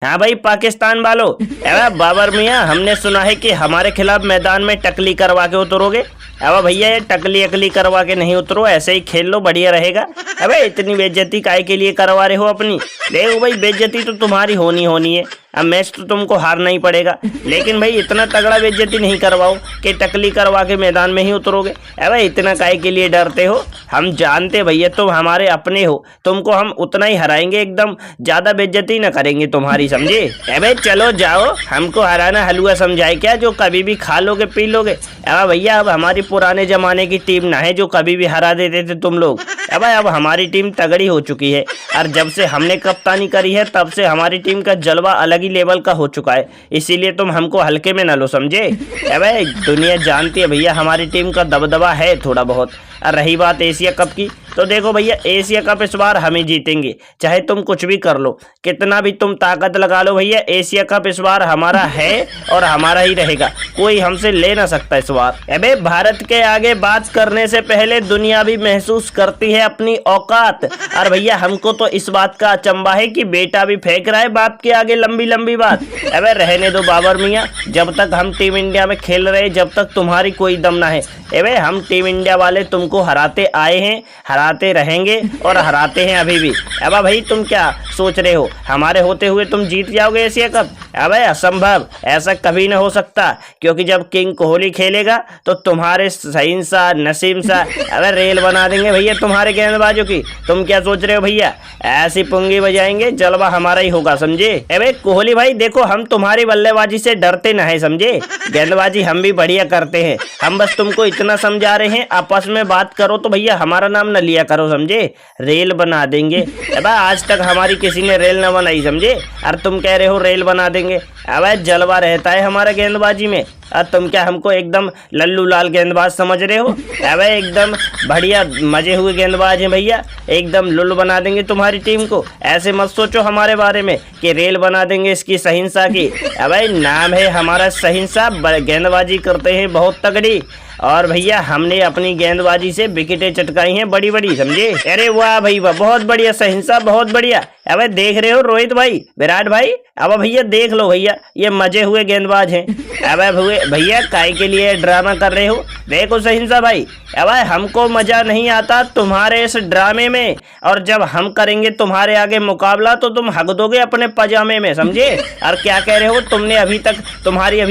हाँ भाई पाकिस्तान वालों, अरे बाबर मियाँ, हमने सुना है कि हमारे खिलाफ मैदान में टकली करवा के उतरोगे। अब भैया ये टकली अकली करवा के नहीं उतरो, ऐसे ही खेल लो, बढ़िया रहेगा। अबे इतनी बेइज्जती काहे के लिए करवा रहे हो अपनी? देखो भाई, बेइज्जती तो तुम्हारी होनी है। अब मैच तो तुमको हारना ही पड़ेगा, लेकिन भाई इतना तगड़ा बेइज्जती नहीं करवाओ कि टकली करवा के मैदान में ही उतरोगे। अबे इतना काहे के लिए डरते हो? हम जानते भैया तुम हमारे अपने हो, तुमको हम उतना ही हराएंगे, एकदम ज्यादा बेइज्जती न करेंगे तुम्हारी, समझे? अबे चलो जाओ, हमको हराना हलवा समझाए क्या, जो कभी भी खा लोगे पी लोगे? अब भैया अब हमारी पुराने जमाने की टीम ना है जो कभी भी हरा देते थे तुम लोग। अब हमारी टीम तगड़ी हो चुकी है, और जब से हमने कप्तानी करी है तब से हमारी टीम का जलवा अलग ही लेवल का हो चुका है, इसीलिए तुम हमको हल्के में ना लो, समझे? अबे दुनिया जानती है भैया हमारी टीम का दबदबा है थोड़ा बहुत। और रही बात एशिया कप की, तो देखो भैया एशिया कप इस बार हम ही जीतेंगे, चाहे तुम कुछ भी कर लो, कितना भी तुम ताकत लगा लो भैया, एशिया कप इस बार हमारा है और हमारा ही रहेगा, कोई हमसे ले ना सकता इस बार। अबे भारत के आगे बात करने से पहले दुनिया भी महसूस करती है अपनी औकात। और भैया हमको तो इस बात का अचंभा है कि बेटा भी फेंक रहा है बाप के आगे लंबी लंबी बात। अबे रहने दो बाबर मियाँ, जब तक हम टीम इंडिया में खेल रहे जब तक तुम्हारी कोई दम ना है। अबे हम टीम इंडिया वाले तुमको हराते आए हैं, हराते रहेंगे और हराते हैं अभी भी। अब भाई तुम क्या सोच रहे हो हमारे होते हुए तुम जीत जाओगे एशिया कप? अबे असंभव, ऐसा कभी न हो सकता, क्योंकि जब किंग कोहली खेलेगा तो तुम्हारे सहीन सा नसीम सा अबे रेल बना देंगे भैया तुम्हारे गेंदबाजों की। तुम क्या सोच रहे हो भैया, ऐसी पुंगी बजाएंगे, जलवा हमारा ही होगा, समझे? अबे कोहली भाई देखो, हम तुम्हारी बल्लेबाजी से डरते न है, समझे? गेंदबाजी हम भी बढ़िया करते हैं, हम बस तुमको इतना समझा रहे हैं, आपस में बात करो तो भैया हमारा नाम न लिया करो, समझे? रेल बना देंगे। अबे आज तक हमारी किसी ने रेल न बनाई, समझे? और तुम कह रहे हो रेल बना देंगे। अबे जलवा रहता है हमारा गेंदबाजी में, और तुम क्या हमको एकदम लल्लू लाल गेंदबाज समझ रहे हो? अबे एकदम बढ़िया मजे हुए गेंदबाज हैं भैया, एकदम लुल्लू बना देंगे तुम्हारी टीम को। ऐसे मत सोचो हमारे बारे में कि रेल बना देंगे इसकी सहिंसा की। अबे नाम है हमारा सहिंसा, गेंदबाजी करते हैं बहुत तगड़ी, और भैया हमने अपनी गेंदबाजी से विकेटें चटकाई हैं बड़ी बड़ी, समझे? अरे वाह भाई वाह, बहुत बढ़िया सहिंसा, बहुत बढ़िया। अबे देख रहे हो रोहित भाई, विराट भाई, अब भैया देख लो भैया, ये मजे हुए गेंदबाज हैं। अबे भैया काय के लिए ड्रामा कर रहे हो? देखो सहिंसा भाई, अब हमको मजा नहीं आता तुम्हारे इस ड्रामे में, और जब हम करेंगे तुम्हारे आगे मुकाबला तो तुम हक दोगे अपने पजामे में, समझे? और क्या कह रहे हो, तुमने अभी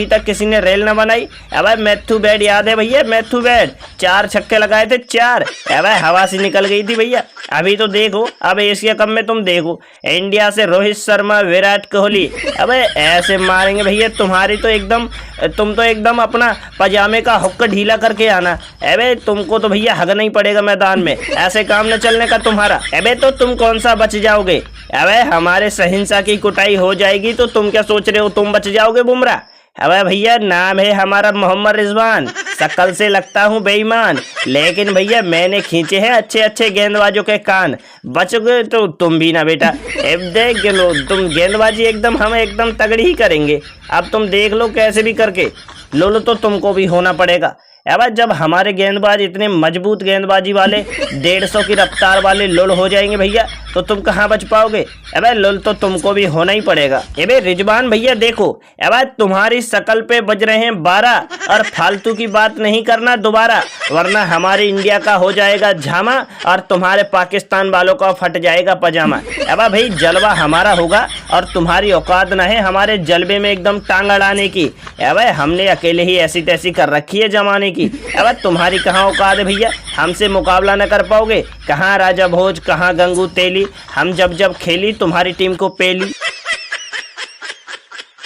तक किसी ने रेल न बनाई? अब मैथ्यू बैड याद है भैया, मैथ्यू बैड 4 छक्के लगाए थे, 4। अब हवा से निकल गई थी भैया। अभी तो देखो, अब एशिया कप में तुम देखो, इंडिया से रोहित शर्मा, विराट कोहली, अब ऐसे मारेंगे भैया तुम्हारी तो एकदम, तुम तो एकदम अपना पजामे का हुक्का ढीला करके आना। अबे तुमको तो भैया हगना ही पड़ेगा मैदान में, ऐसे काम न चलने का तुम्हारा। अबे तो तुम कौन सा बच जाओगे? अबे हमारे सहिंसा की कुटाई हो जाएगी तो तुम क्या सोच रहे हो तुम बच जाओगे बुमराह? अबे भैया नाम है हमारा मोहम्मद रिजवान, शक्ल से लगता हूँ बेईमान, लेकिन भैया मैंने खींचे हैं अच्छे अच्छे गेंदबाजों के कान, बचोगे तो तुम भी ना बेटा। अब देख लो तुम गेंदबाजी एकदम हम एकदम तगड़ी ही करेंगे, अब तुम देख लो कैसे भी करके, लो तो तुमको भी होना पड़ेगा। अब जब हमारे गेंदबाज इतने मजबूत गेंदबाजी वाले 150 की रफ्तार वाले लुल हो जाएंगे भैया, तो तुम कहाँ बच पाओगे? अबे लुल तो तुमको भी होना ही पड़ेगा। अबे रिजवान भैया देखो, अब तुम्हारी शकल पे बज रहे हैं 12, और फालतू की बात नहीं करना दोबारा, वरना हमारे इंडिया का हो जाएगा झामा और तुम्हारे पाकिस्तान वालों का फट जाएगा पजामा। अब भाई जलवा हमारा होगा, और तुम्हारी औकात ना है हमारे जलवे में एकदम टांग अड़ाने की। अब हमने अकेले ही ऐसी तैसी कर रखी है जमाने की। अब तुम्हारी कहाँ औकात है भैया, हमसे मुकाबला न कर पाओगे? कहाँ राजा भोज, कहाँ गंगू तेली, हम जब खेली तुम्हारी टीम को पेली।